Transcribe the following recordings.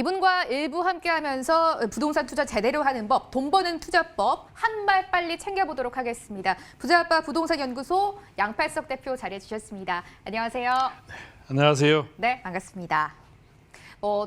이분과 일부 함께하면서 부동산 투자 제대로 하는 법, 돈 버는 투자법 한 발 빨리 챙겨보도록 하겠습니다. 부자아빠 부동산연구소 양팔석 대표 자리해 주셨습니다. 안녕하세요. 안녕하세요. 네, 반갑습니다.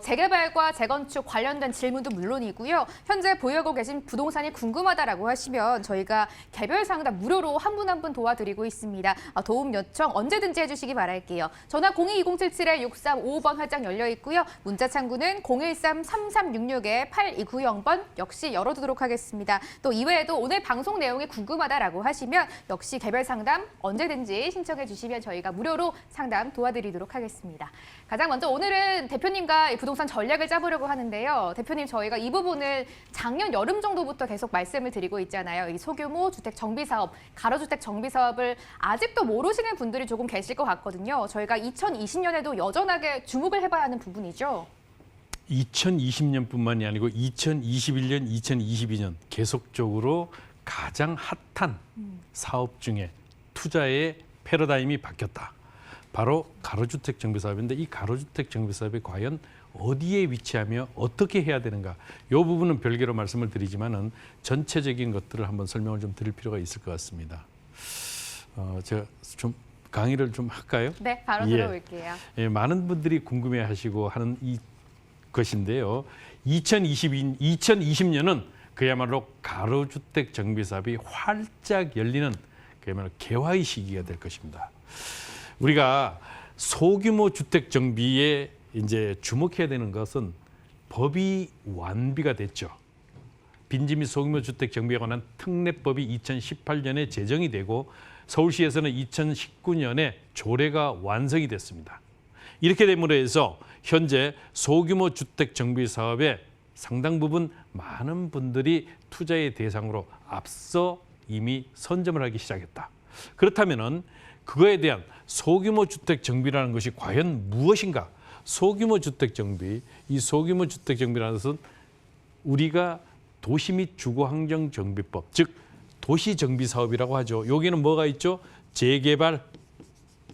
재개발과 재건축 관련된 질문도 물론이고요. 현재 보유하고 계신 부동산이 궁금하다라고 하시면 저희가 개별 상담 무료로 한 분 한 분 도와드리고 있습니다. 도움 요청 언제든지 해주시기 바랄게요. 전화 02-2077-6355번 활짝 열려 있고요. 문자 창구는 013-3366-8290번 역시 열어두도록 하겠습니다. 또 이외에도 오늘 방송 내용이 궁금하다라고 하시면 역시 개별 상담 언제든지 신청해 주시면 저희가 무료로 상담 도와드리도록 하겠습니다. 가장 먼저 오늘은 대표님과 부동산 전략을 짜보려고 하는데요. 대표님, 저희가 이 부분을 작년 여름 정도부터 계속 말씀을 드리고 있잖아요. 이 소규모 주택 정비 사업, 가로주택 정비 사업을 아직도 모르시는 분들이 조금 계실 것 같거든요. 저희가 2020년에도 여전하게 주목을 해봐야 하는 부분이죠. 2020년뿐만이 아니고 2021년, 2022년 계속적으로 가장 핫한 사업 중에 투자의 패러다임이 바뀌었다. 바로 가로주택 정비 사업인데 이 가로주택 정비 사업이 과연 어디에 위치하며 어떻게 해야 되는가? 이 부분은 별개로 말씀을 드리지만은 전체적인 것들을 한번 설명을 좀 드릴 필요가 있을 것 같습니다. 제가 좀 강의를 좀 할까요? 네, 바로 들어올게요. 예, 많은 분들이 궁금해하시고 하는 이 것인데요. 2020년은 그야말로 가로주택 정비 사업이 활짝 열리는 그야말로 개화의 시기가 될 것입니다. 우리가 소규모 주택 정비에 이제 주목해야 되는 것은 법이 완비가 됐죠. 빈지 및 소규모 주택 정비에 관한 특례법이 2018년에 제정이 되고 서울시에서는 2019년에 조례가 완성이 됐습니다. 이렇게 됨으로 해서 현재 소규모 주택 정비 사업에 상당 부분 많은 분들이 투자의 대상으로 앞서 이미 선점을 하기 시작했다. 그렇다면은 그거에 대한 소규모 주택 정비라는 것이 과연 무엇인가? 소규모 주택 정비, 이 소규모 주택 정비라는 것은 우리가 도시 및 주거 환경 정비법, 즉 도시 정비 사업이라고 하죠. 여기는 뭐가 있죠? 재개발,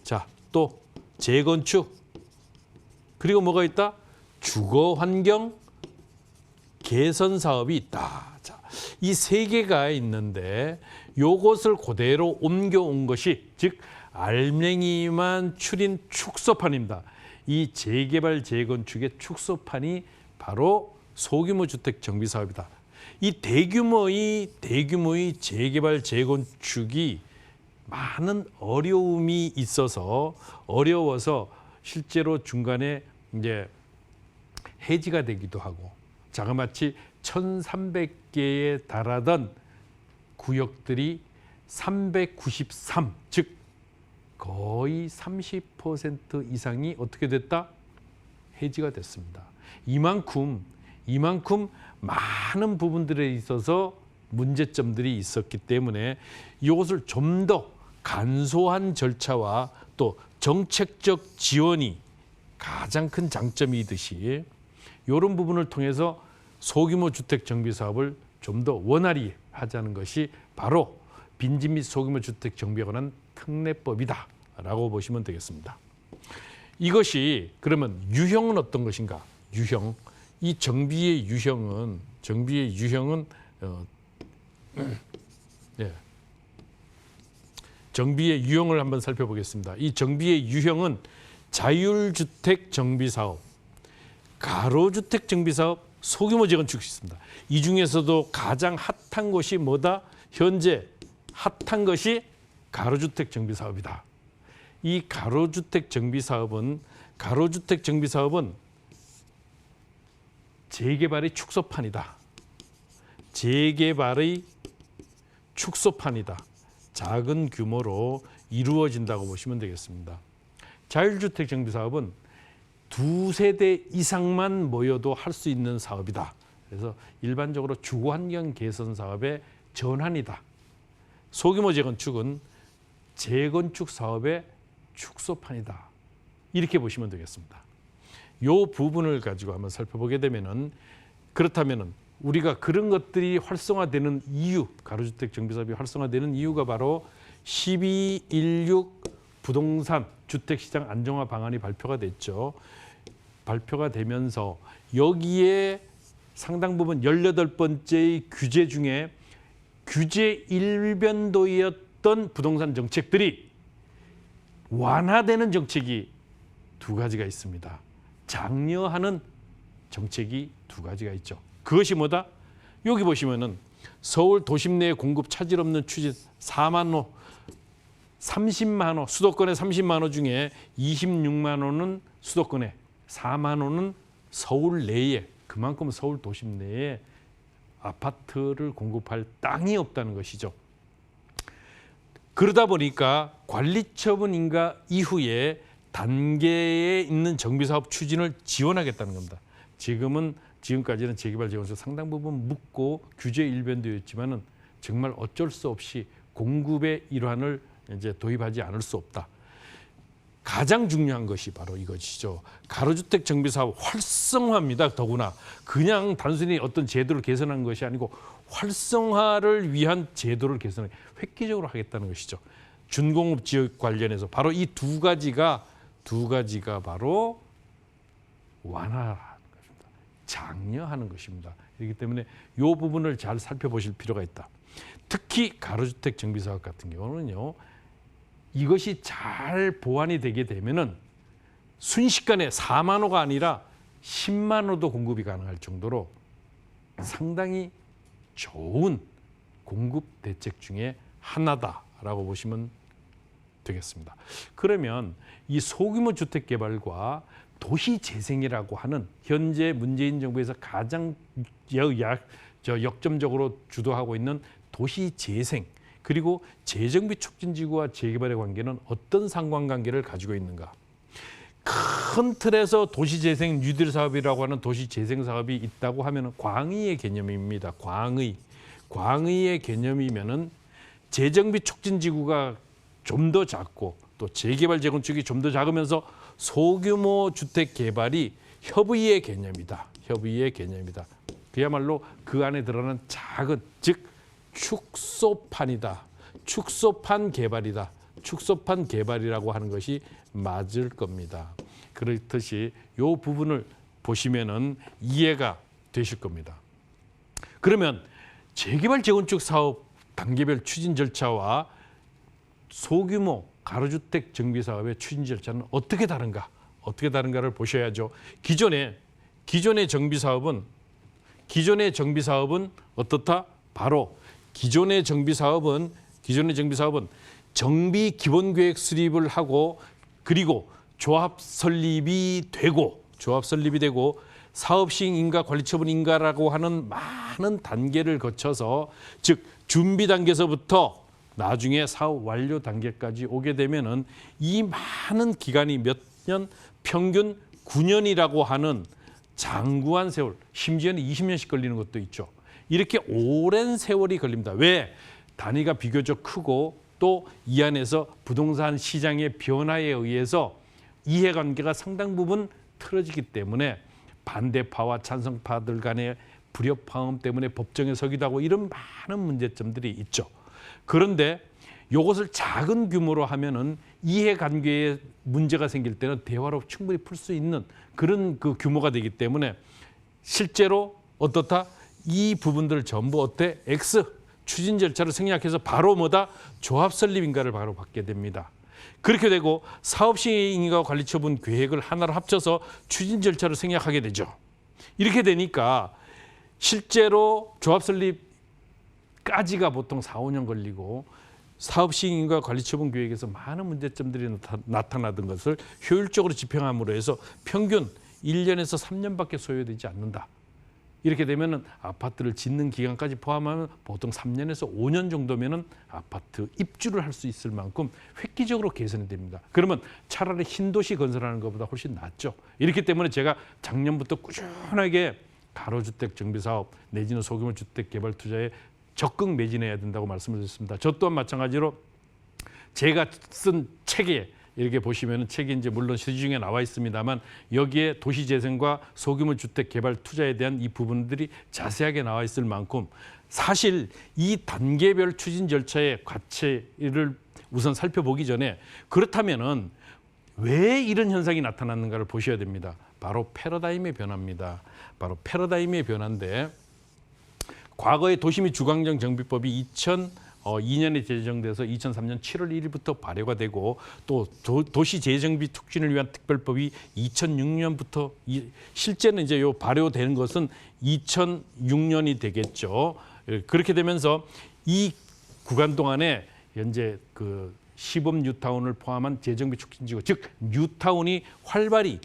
자, 또 재건축, 그리고 뭐가 있다? 주거 환경 개선 사업이 있다. 자, 이 세 개가 있는데 요것을 그대로 옮겨온 것이 즉 알맹이만 추린 축소판입니다. 이 재개발 재건축의 축소판이 바로 소규모 주택 정비 사업이다. 이 대규모의 재개발 재건축이 많은 어려움이 있어서 어려워서 실제로 중간에 이제 해지가 되기도 하고 자그마치 1,300개에 달하던 구역들이 393, 즉 거의 30% 이상이 어떻게 됐다? 해지가 됐습니다. 이만큼 많은 부분들에 있어서 문제점들이 있었기 때문에 이것을 좀 더 간소한 절차와 또 정책적 지원이 가장 큰 장점이듯이 이런 부분을 통해서 소규모 주택 정비 사업을 좀 더 원활히 하자는 것이 바로 빈지 및 소규모 주택 정비에 관한 특례법이다라고 보시면 되겠습니다. 이것이 그러면 유형은 어떤 것인가? 유형. 이 정비의 유형은 정비의 유형을 한번 살펴보겠습니다. 이 정비의 유형은 자율주택 정비사업, 가로주택 정비사업, 소규모 재건축이 있습니다. 이 중에서도 가장 핫한 것이 뭐다? 현재 핫한 것이 가로주택 정비사업이다. 이 가로주택 정비사업은 재개발의 축소판이다. 재개발의 축소판이다. 작은 규모로 이루어진다고 보시면 되겠습니다. 자율주택 정비사업은 2세대 이상만 모여도 할 수 있는 사업이다. 그래서 일반적으로 주거환경 개선 사업의 전환이다. 소규모 재건축은 재건축 사업의 축소판이다. 이렇게 보시면 되겠습니다. 이 부분을 가지고 한번 살펴보게 되면은 그렇다면은 우리가 그런 것들이 활성화되는 이유, 가로주택 정비사업이 활성화되는 이유가 바로 12.16 부동산 주택시장 안정화 방안이 발표가 됐죠. 발표가 되면서 여기에 상당 부분 18번째의 규제 중에 규제 일변도였던 부동산 정책들이 완화되는 정책이 두 가지가 있습니다. 장려하는 정책이 두 가지가 있죠. 그것이 뭐다? 여기 보시면은 서울 도심 내 공급 차질 없는 추진 4만 호, 30만 호, 수도권에 30만 호 중에 26만 호는 수도권에, 4만 호는 서울 내에, 그만큼 서울 도심 내에 아파트를 공급할 땅이 없다는 것이죠. 그러다 보니까 관리처분 인가 이후에 단계에 있는 정비사업 추진을 지원하겠다는 겁니다. 지금까지는 재개발 재건축 상당 부분 묻고 규제 일변도였지만은 정말 어쩔 수 없이 공급의 일환을 이제 도입하지 않을 수 없다. 가장 중요한 것이 바로 이것이죠. 가로주택 정비사업 활성화입니다. 더구나 그냥 단순히 어떤 제도를 개선한 것이 아니고 활성화를 위한 제도를 개선해 획기적으로 하겠다는 것이죠. 준공업 지역 관련해서 바로 이 두 가지가 바로 완화하는 것입니다. 장려하는 것입니다. 그렇기 때문에 이 부분을 잘 살펴보실 필요가 있다. 특히 가로주택 정비사업 같은 경우는요. 이것이 잘 보완이 되게 되면은 순식간에 4만 호가 아니라 10만 호도 공급이 가능할 정도로 상당히 좋은 공급 대책 중에 하나다라고 보시면 되겠습니다. 그러면 이 소규모 주택 개발과 도시 재생이라고 하는 현재 문재인 정부에서 가장 역점적으로 주도하고 있는 도시 재생 그리고 재정비 촉진지구와 재개발의 관계는 어떤 상관관계를 가지고 있는가? 큰 틀에서 도시재생 뉴딜 사업이라고 하는 도시재생 사업이 있다고 하면 광의의 개념입니다. 광의의 개념이면은 재정비 촉진지구가 좀 더 작고 또 재개발 재건축이 좀 더 작으면서 소규모 주택 개발이 협의의 개념이다. 협의의 개념이다. 그야말로 그 안에 들어가는 작은 즉 축소판이다. 축소판 개발이다. 축소판 개발이라고 하는 것이 맞을 겁니다. 그렇듯이 이 부분을 보시면은 이해가 되실 겁니다. 그러면 재개발 재건축 사업 단계별 추진 절차와 소규모 가로주택 정비 사업의 추진 절차는 어떻게 다른가? 어떻게 다른가를 보셔야죠. 기존의 정비 사업은 어떻다? 바로 기존의 정비 사업은 정비 기본 계획 수립을 하고 그리고 조합 설립이 되고 사업 시행 인가 관리 처분 인가라고 하는 많은 단계를 거쳐서 즉 준비 단계에서부터 나중에 사업 완료 단계까지 오게 되면은 이 많은 기간이 몇 년 평균 9년이라고 하는 장구한 세월, 심지어는 20년씩 걸리는 것도 있죠. 이렇게 오랜 세월이 걸립니다. 왜? 단위가 비교적 크고 또 이 안에서 부동산 시장의 변화에 의해서 이해관계가 상당 부분 틀어지기 때문에 반대파와 찬성파들 간의 불협화음 때문에 법정에 서기도 하고 이런 많은 문제점들이 있죠. 그런데 이것을 작은 규모로 하면은 이해관계에 문제가 생길 때는 대화로 충분히 풀 수 있는 그런 그 규모가 되기 때문에 실제로 어떻다? 이 부분들을 전부 어때? X 추진 절차를 생략해서 바로 뭐다? 조합 설립 인가를 바로 받게 됩니다. 그렇게 되고 사업 시행 인가 관리 처분 계획을 하나로 합쳐서 추진 절차를 생략하게 되죠. 이렇게 되니까 실제로 조합 설립까지가 보통 4, 5년 걸리고 사업 시행 인가 관리 처분 계획에서 많은 문제점들이 나타나던 것을 효율적으로 집행함으로 해서 평균 1년에서 3년밖에 소요되지 않는다. 이렇게 되면은 아파트를 짓는 기간까지 포함하면 보통 3년에서 5년 정도면은 아파트 입주를 할 수 있을 만큼 획기적으로 개선이 됩니다. 그러면 차라리 흰도시 건설하는 것보다 훨씬 낫죠. 이렇기 때문에 제가 작년부터 꾸준하게 가로주택 정비사업 내지는 소규모 주택 개발 투자에 적극 매진해야 된다고 말씀을 드렸습니다. 저 또한 마찬가지로 제가 쓴 책에 이렇게 보시면은 책이 이제 물론 시중에 나와 있습니다만 여기에 도시재생과 소규모 주택 개발 투자에 대한 이 부분들이 자세하게 나와 있을 만큼 사실 이 단계별 추진 절차의 과체를 우선 살펴보기 전에 그렇다면은 왜 이런 현상이 나타났는가를 보셔야 됩니다. 바로 패러다임의 변화입니다. 바로 패러다임의 변화인데 과거의 도시및 주거환경 정비법이 2002년에 제정돼서 2003년 7월 1일부터 발효가 되고 또 도시 재정비 촉진을 위한 특별법이 2006년부터 실제는 이제 요 발효되는 것은 2006년이 되겠죠. 그렇게 되면서 이 구간 동안에 현재 그 시범 뉴타운을 포함한 재정비 촉진지구 즉 뉴타운이 활발히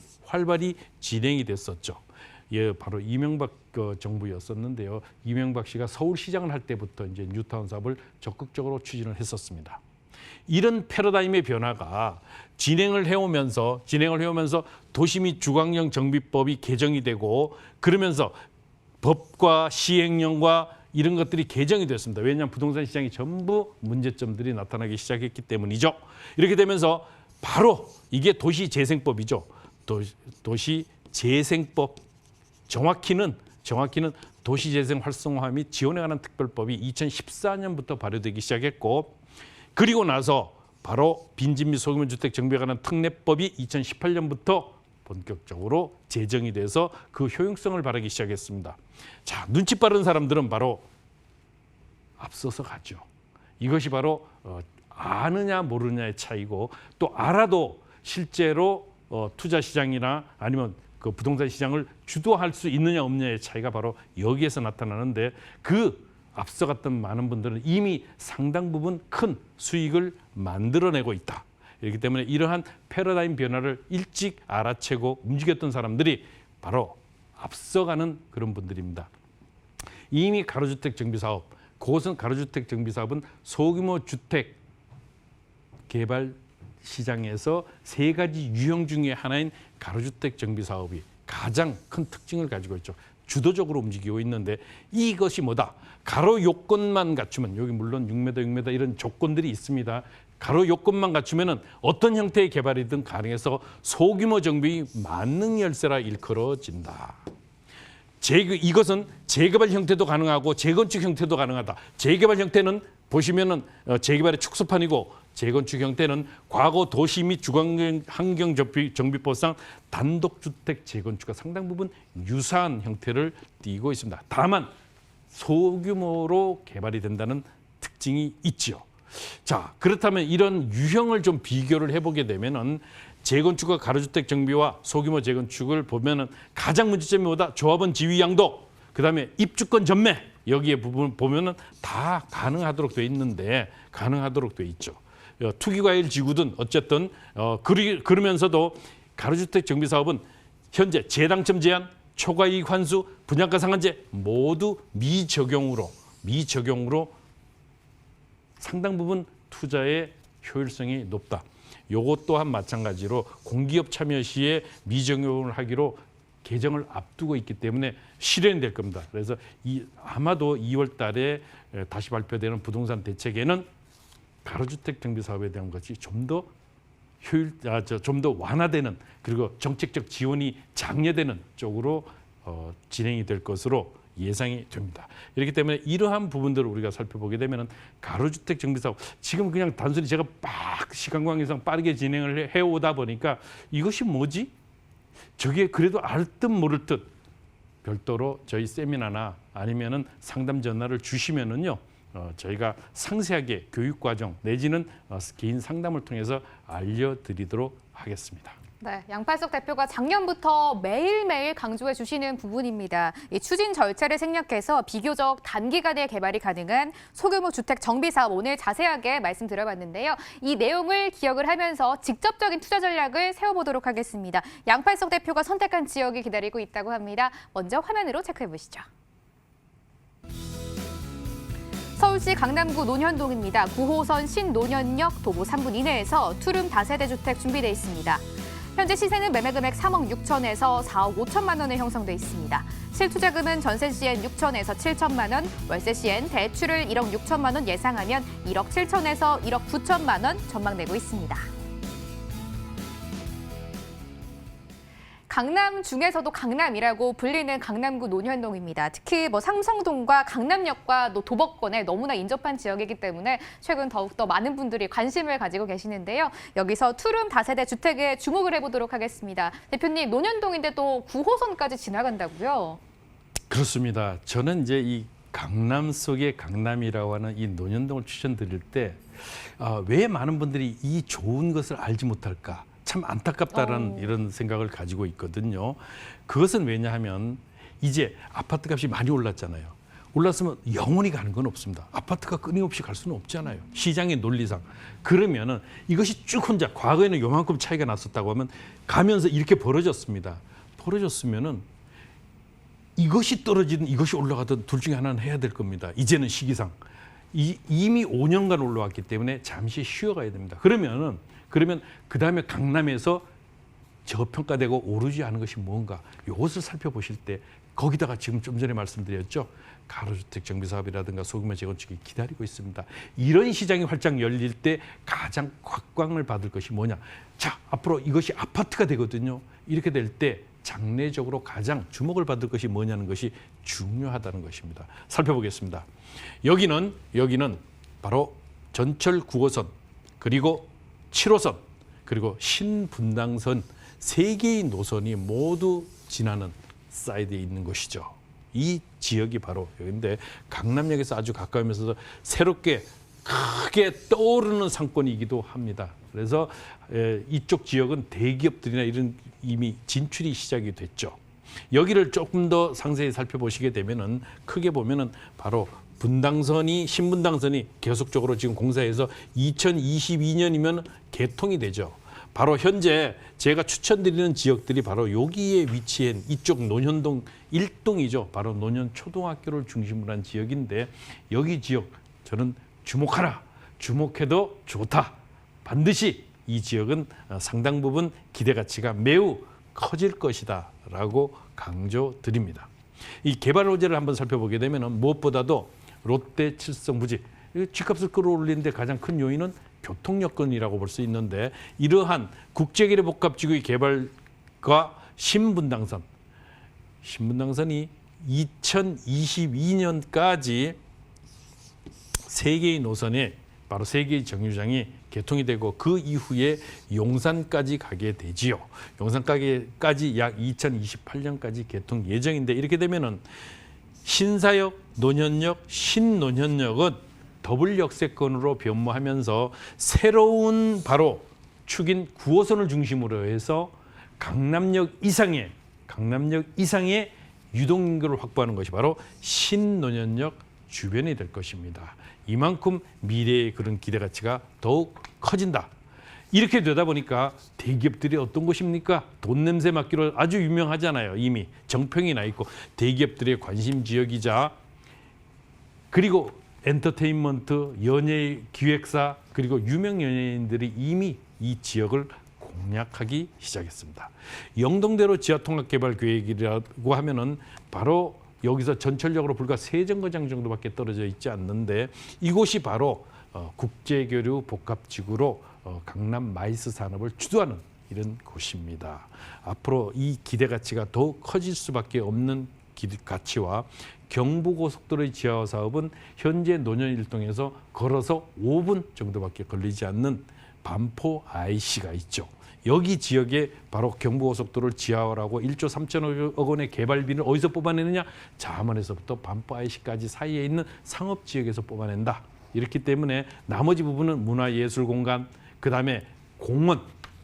진행이 됐었죠. 예, 바로 이명박 정부였었는데요. 이명박 씨가 서울시장을 할 때부터 이제 뉴타운 사업을 적극적으로 추진을 했었습니다. 이런 패러다임의 변화가 진행을 해오면서 도시 및 주거환경 정비법이 개정이 되고 그러면서 법과 시행령과 이런 것들이 개정이 됐습니다. 왜냐하면 부동산 시장이 전부 문제점들이 나타나기 시작했기 때문이죠. 이렇게 되면서 바로 이게 도시재생법이죠. 도시재생법 정확히는 도시재생 활성화 및 지원에 관한 특별법이 2014년부터 발효되기 시작했고 그리고 나서 바로 빈집 및 소규모 주택 정비에 관한 특례법이 2018년부터 본격적으로 제정이 돼서 그 효용성을 발휘하기 시작했습니다. 자, 눈치 빠른 사람들은 바로 앞서서 가죠. 이것이 바로 아느냐 모르느냐의 차이고 또 알아도 실제로 투자 시장이나 아니면 그 부동산 시장을 주도할 수 있느냐 없느냐의 차이가 바로 여기에서 나타나는데 그 앞서갔던 많은 분들은 이미 상당 부분 큰 수익을 만들어내고 있다. 그렇기 때문에 이러한 패러다임 변화를 일찍 알아채고 움직였던 사람들이 바로 앞서가는 그런 분들입니다. 이미 가로주택 정비사업, 그것은 가로주택 정비사업은 소규모 주택 개발 시장에서 세 가지 유형 중에 하나인 가로주택 정비사업이 가장 큰 특징을 가지고 있죠. 주도적으로 움직이고 있는데 이것이 뭐다? 가로 요건만 갖추면 여기 물론 6m 이런 조건들이 있습니다. 가로 요건만 갖추면은 어떤 형태의 개발이든 가능해서 소규모 정비 만능 열쇠라 일컬어진다. 이것은 재개발 형태도 가능하고 재건축 형태도 가능하다. 재개발 형태는 보시면은 재개발의 축소판이고 재건축 형태는 과거 도시 및 주거환경 정비법상 단독주택 재건축과 상당 부분 유사한 형태를 띠고 있습니다. 다만 소규모로 개발이 된다는 특징이 있지요. 자, 그렇다면 이런 유형을 좀 비교를 해보게 되면은 재건축과 가로주택 정비와 소규모 재건축을 보면은 가장 문제점이 뭐다? 조합원 지위 양도, 그다음에 입주권 전매 여기에 부분 보면은 다 가능하도록 돼 있는데 가능하도록 돼 있죠. 투기과일 지구든 어쨌든 그러면서도 가로주택 정비 사업은 현재 재당첨 제한, 초과이익 환수, 분양가 상한제 모두 미적용으로 상당 부분 투자의 효율성이 높다. 요것 또한 마찬가지로 공기업 참여 시에 미적용을 하기로 개정을 앞두고 있기 때문에 실현이 될 겁니다. 그래서 아마도 2월 달에 다시 발표되는 부동산 대책에는 가로주택 정비 사업에 대한 것이 좀 더 좀 더 완화되는 그리고 정책적 지원이 장려되는 쪽으로 진행이 될 것으로 예상이 됩니다. 이렇기 때문에 이러한 부분들을 우리가 살펴보게 되면 가로주택 정비 사업 지금 그냥 단순히 제가 막 시간 관계상 빠르게 진행을 해오다 보니까 이것이 뭐지? 저게 그래도 알 듯 모를 듯 별도로 저희 세미나나 아니면은 상담 전화를 주시면은요. 저희가 상세하게 교육 과정 내지는 개인 상담을 통해서 알려드리도록 하겠습니다. 네, 양팔석 대표가 작년부터 매일매일 강조해 주시는 부분입니다. 이 추진 절차를 생략해서 비교적 단기간에 개발이 가능한 소규모 주택 정비 사업 오늘 자세하게 말씀드려봤는데요. 이 내용을 기억을 하면서 직접적인 투자 전략을 세워보도록 하겠습니다. 양팔석 대표가 선택한 지역이 기다리고 있다고 합니다. 먼저 화면으로 체크해 보시죠. 서울시 강남구 논현동입니다. 9호선 신논현역 도보 3분 이내에서 투룸 다세대 주택 준비되어 있습니다. 현재 시세는 매매금액 3억 6천에서 4억 5천만 원에 형성돼 있습니다. 실투자금은 전세 시엔 6천에서 7천만 원, 월세 시엔 대출을 1억 6천만 원 예상하면 1억 7천에서 1억 9천만 원 전망내고 있습니다. 강남 중에서도 강남이라고 불리는 강남구 논현동입니다. 특히 삼성동과 강남역과 또 도법권에 너무나 인접한 지역이기 때문에 최근 더욱더 많은 분들이 관심을 가지고 계시는데요. 여기서 투룸 다세대 주택에 주목을 해보도록 하겠습니다. 대표님, 논현동인데 또 9호선까지 지나간다고요? 그렇습니다. 저는 이제 이 강남 속의 강남이라고 하는 이 논현동을 추천드릴 때 왜 많은 분들이 이 좋은 것을 알지 못할까? 참 안타깝다는 이런 생각을 가지고 있거든요. 그것은 왜냐하면 이제 아파트 값이 많이 올랐잖아요. 올랐으면 영원히 가는 건 없습니다. 아파트가 끊임없이 갈 수는 없잖아요. 시장의 논리상. 그러면은 이것이 쭉 혼자 과거에는 요만큼 차이가 났었다고 하면 가면서 이렇게 벌어졌습니다. 벌어졌으면은 이것이 떨어지든 이것이 올라가든 둘 중에 하나는 해야 될 겁니다. 이제는 시기상. 이미 5년간 올라왔기 때문에 잠시 쉬어가야 됩니다. 그러면 그다음에 강남에서 저평가되고 오르지 않은 것이 뭔가 이것을 살펴보실 때 거기다가 지금 좀 전에 말씀드렸죠. 가로주택 정비사업이라든가 소규모 재건축이 기다리고 있습니다. 이런 시장이 활짝 열릴 때 가장 곽광을 받을 것이 뭐냐. 자, 앞으로 이것이 아파트가 되거든요. 이렇게 될 때 장래적으로 가장 주목을 받을 것이 뭐냐는 것이 중요하다는 것입니다. 살펴보겠습니다. 여기는 바로 전철 9호선 그리고 7호선 그리고 신분당선 세 개의 노선이 모두 지나는 사이드에 있는 곳이죠. 이 지역이 바로 여기인데 강남역에서 아주 가까우면서도 새롭게 크게 떠오르는 상권이기도 합니다. 그래서 이쪽 지역은 대기업들이나 이런 이미 진출이 시작이 됐죠. 여기를 조금 더 상세히 살펴보시게 되면은 크게 보면은 바로 분당선이 신분당선이 계속적으로 지금 공사해서 2022년이면 개통이 되죠. 바로 현재 제가 추천드리는 지역들이 바로 여기에 위치한 이쪽 논현동 1동이죠. 바로 논현초등학교를 중심으로 한 지역인데 여기 지역 저는 주목하라. 주목해도 좋다. 반드시 이 지역은 상당 부분 기대 가치가 매우 커질 것이다 라고 강조드립니다. 이 개발 호재를 한번 살펴보게 되면 무엇보다도 롯데 칠성부지 집값을 끌어올리는 데 가장 큰 요인은 교통여건이라고 볼 수 있는데 이러한 국제계례 복합지구의 개발과 신분당선이 2022년까지 세 개의 노선에 바로 세 개의 정류장이 개통이 되고 그 이후에 용산까지 가게 되지요. 용산까지 약 2028년까지 개통 예정인데 이렇게 되면은 신사역, 논현역, 신논현역은 더블 역세권으로 변모하면서 새로운 바로 축인 9호선을 중심으로 해서 강남역 이상의 유동인구를 확보하는 것이 바로 신논현역 주변이 될 것입니다. 이만큼 미래의 그런 기대 가치가 더욱 커진다. 이렇게 되다 보니까 대기업들이 어떤 곳입니까? 돈 냄새 맡기로 아주 유명하잖아요. 이미 정평이 나 있고 대기업들의 관심 지역이자 그리고 엔터테인먼트, 연예 기획사 그리고 유명 연예인들이 이미 이 지역을 공략하기 시작했습니다. 영동대로 지하통합개발 계획이라고 하면은 바로 여기서 전철역으로 불과 3정거장 정도밖에 떨어져 있지 않는데 이곳이 바로 국제교류 복합지구로 강남 마이스 산업을 주도하는 이런 곳입니다. 앞으로 이 기대 가치가 더욱 커질 수밖에 없는 가치와 경부고속도로의 지하화 사업은 현재 논현 일동에서 걸어서 5분 정도밖에 걸리지 않는 반포 IC가 있죠. 여기 지역에 바로 경부고속도로를 지하화하고 1조 3천억 원의 개발비를 어디서 뽑아내느냐? 잠원에서부터 반포 IC까지 사이에 있는 상업지역에서 뽑아낸다. 이렇기 때문에 나머지 부분은 문화예술공간, 그다음에 공원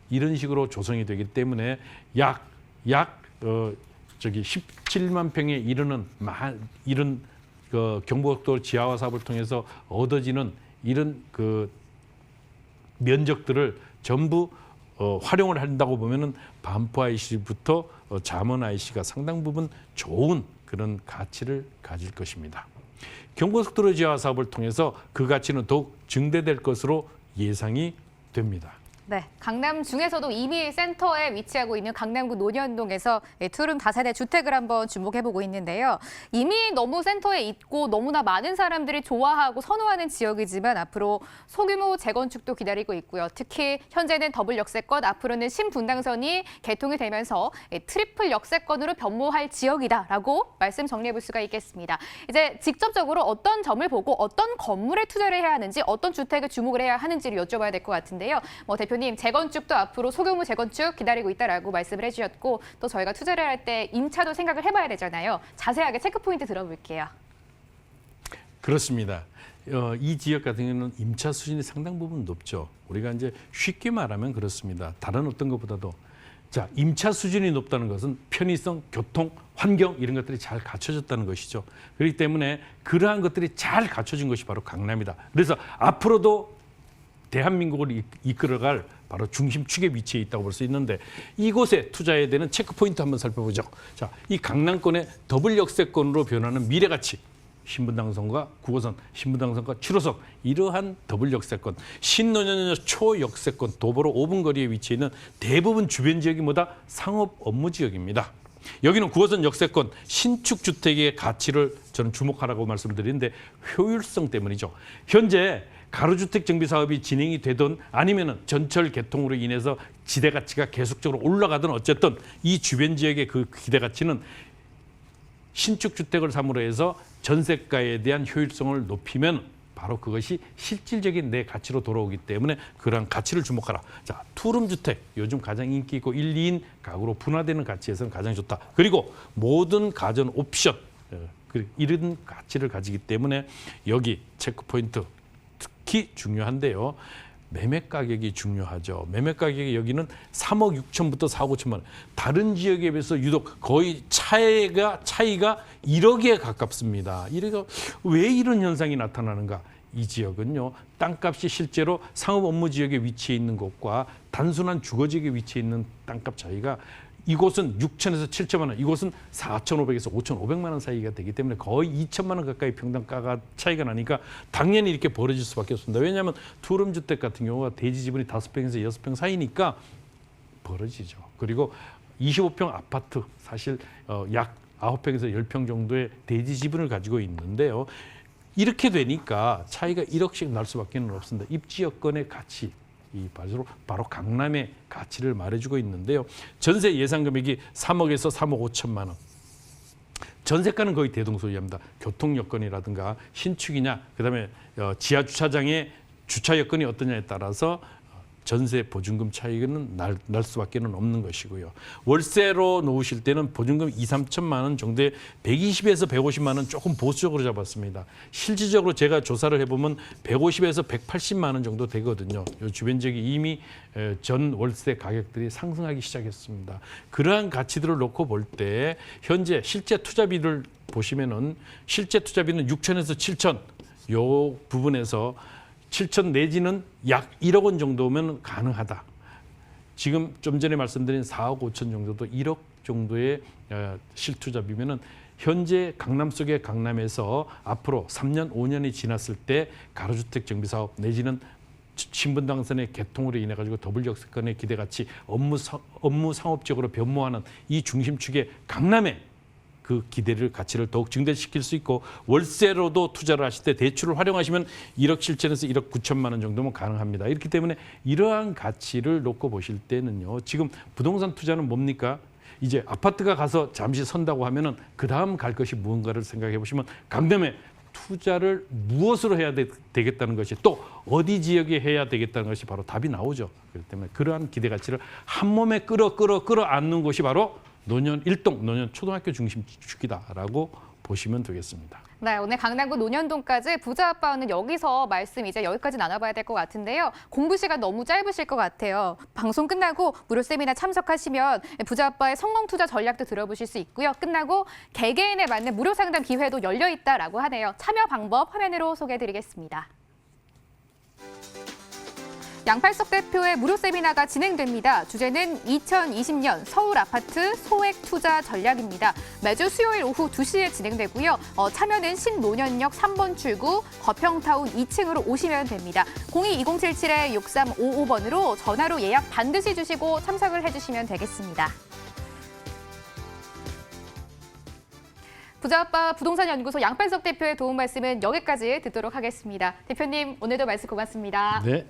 이런 식으로 조성이 되기 때문에 약 17만 평에 이르는 이런 경부고속도로 지하화 사업을 통해서 얻어지는 이런 그 면적들을 전부 활용을 한다고 보면은 반포 IC부터 잠원 IC가 상당 부분 좋은 그런 가치를 가질 것입니다. 경부고속도로 지하화 사업을 통해서 그 가치는 더욱 증대될 것으로 예상이 됩니다. 네, 강남 중에서도 이미 센터에 위치하고 있는 강남구 논현동에서 투룸 다세대 주택을 한번 주목해보고 있는데요. 이미 너무 센터에 있고 너무나 많은 사람들이 좋아하고 선호하는 지역이지만 앞으로 소규모 재건축도 기다리고 있고요. 특히 현재는 더블 역세권, 앞으로는 신분당선이 개통이 되면서 트리플 역세권으로 변모할 지역이다라고 말씀 정리해볼 수가 있겠습니다. 이제 직접적으로 어떤 점을 보고 어떤 건물에 투자를 해야 하는지, 어떤 주택을 주목을 해야 하는지를 여쭤봐야 될 것 같은데요. 대표님, 재건축도 앞으로 소규모 재건축 기다리고 있다라고 말씀을 해주셨고 또 저희가 투자를 할 때 임차도 생각을 해봐야 되잖아요. 자세하게 체크포인트 들어볼게요. 그렇습니다. 이 지역 같은 경우는 임차 수준이 상당 부분 높죠. 우리가 이제 쉽게 말하면 그렇습니다. 다른 어떤 것보다도 자, 임차 수준이 높다는 것은 편의성, 교통, 환경 이런 것들이 잘 갖춰졌다는 것이죠. 그렇기 때문에 그러한 것들이 잘 갖춰진 것이 바로 강남이다. 그래서 앞으로도 대한민국을 이끌어갈 바로 중심축에 위치해 있다고 볼 수 있는데 이곳에 투자해야 되는 체크포인트 한번 살펴보죠. 자, 이 강남권의 더블 역세권으로 변하는 미래가치. 신분당선과 9호선, 신분당선과 7호선 이러한 더블 역세권, 신논현역 초역세권, 도보로 5분 거리에 위치해 있는 대부분 주변 지역이 뭐다? 상업 업무 지역입니다. 여기는 9호선 역세권 신축 주택의 가치를 저는 주목하라고 말씀을 드리는데 효율성 때문이죠. 현재 가로주택 정비 사업이 진행이 되든 아니면은 전철 개통으로 인해서 지대 가치가 계속적으로 올라가든 어쨌든 이 주변 지역의 그 기대 가치는 신축 주택을 삼으로 해서 전세가에 대한 효율성을 높이면 바로 그것이 실질적인 내 가치로 돌아오기 때문에 그러한 가치를 주목하라. 자, 투룸 주택 요즘 가장 인기 있고 1, 2인 가구로 분화되는 가치에서는 가장 좋다. 그리고 모든 가전 옵션 이런 가치를 가지기 때문에 여기 체크 포인트 특히 중요한데요. 매매 가격이 중요하죠. 매매 가격이 여기는 3억 6천부터 4억 5천만 원. 다른 지역에 비해서 유독 거의 차이가 1억에 가깝습니다. 이래서 왜 이런 현상이 나타나는가? 이 지역은요. 땅값이 실제로 상업 업무 지역에 위치해 있는 곳과 단순한 주거 지역에 위치해 있는 땅값 차이가 이곳은 6천에서 7천만 원, 이곳은 4,500에서 5,500만 원 사이가 되기 때문에 거의 2천만 원 가까이 평당가가 차이가 나니까 당연히 이렇게 벌어질 수밖에 없습니다. 왜냐하면 투룸 주택 같은 경우가 대지 지분이 5평에서 6평 사이니까 벌어지죠. 그리고 25평 아파트 사실 약 9평에서 10평 정도의 대지 지분을 가지고 있는데요. 이렇게 되니까 차이가 1억씩 날 수밖에 없습니다. 입지 여건의 가치. 이 바로 강남의 가치를 말해주고 있는데요. 전세 예상 금액이 3억에서 3억 5천만 원. 전세가는 거의 대동소이합니다. 교통 여건이라든가 신축이냐, 그다음에 지하 주차장의 주차 여건이 어떠냐에 따라서 전세 보증금 차이는 날 수밖에 없는 것이고요. 월세로 놓으실 때는 보증금 2, 3천만 원 정도에 120에서 150만 원 조금 보수적으로 잡았습니다. 실질적으로 제가 조사를 해보면 150에서 180만 원 정도 되거든요. 이 주변 지역이 이미 전 월세 가격들이 상승하기 시작했습니다. 그러한 가치들을 놓고 볼 때 현재 실제 투자비를 보시면은 실제 투자비는 6천에서 7천 요 부분에서 7천 내지는 약 1억 원 정도면 가능하다. 지금 좀 전에 말씀드린 4억 5천 정도도 1억 정도의 실투자비면은 현재 강남 속의 강남에서 앞으로 3년, 5년이 지났을 때 가로주택 정비 사업 내지는 신분당선의 개통으로 인해 가지고 더블 역세권의 기대가치 업무 상업적으로 변모하는 이 중심축의 강남에 그 기대를 가치를 더욱 증대시킬 수 있고 월세로도 투자를 하실 때 대출을 활용하시면 1억 7천에서 1억 9천만 원 정도면 가능합니다. 이렇기 때문에 이러한 가치를 놓고 보실 때는요. 지금 부동산 투자는 뭡니까? 이제 아파트가 가서 잠시 선다고 하면은 그다음 갈 것이 무언가를 생각해 보시면 강남에 투자를 무엇으로 해야 되겠다는 것이 또 어디 지역에 해야 되겠다는 것이 바로 답이 나오죠. 그렇기 때문에 그러한 기대 가치를 한 몸에 끌어안는 것이 바로 논현 일동, 논현 초등학교 중심축이다라고 보시면 되겠습니다. 네, 오늘 강남구 논현동까지 부자 아빠는 여기서 말씀 이제 여기까지 나눠봐야 될 것 같은데요. 공부 시간 너무 짧으실 것 같아요. 방송 끝나고 무료 세미나 참석하시면 부자 아빠의 성공 투자 전략도 들어보실 수 있고요. 끝나고 개개인에 맞는 무료 상담 기회도 열려 있다라고 하네요. 참여 방법 화면으로 소개해드리겠습니다. 양팔석 대표의 무료 세미나가 진행됩니다. 주제는 2020년 서울 아파트 소액 투자 전략입니다. 매주 수요일 오후 2시에 진행되고요. 참여는 신논현역 3번 출구 거평타운 2층으로 오시면 됩니다. 02-2077-6355번으로 전화로 예약 반드시 주시고 참석을 해주시면 되겠습니다. 부자아빠 부동산연구소 양팔석 대표의 도움 말씀은 여기까지 듣도록 하겠습니다. 대표님, 오늘도 말씀 고맙습니다. 네.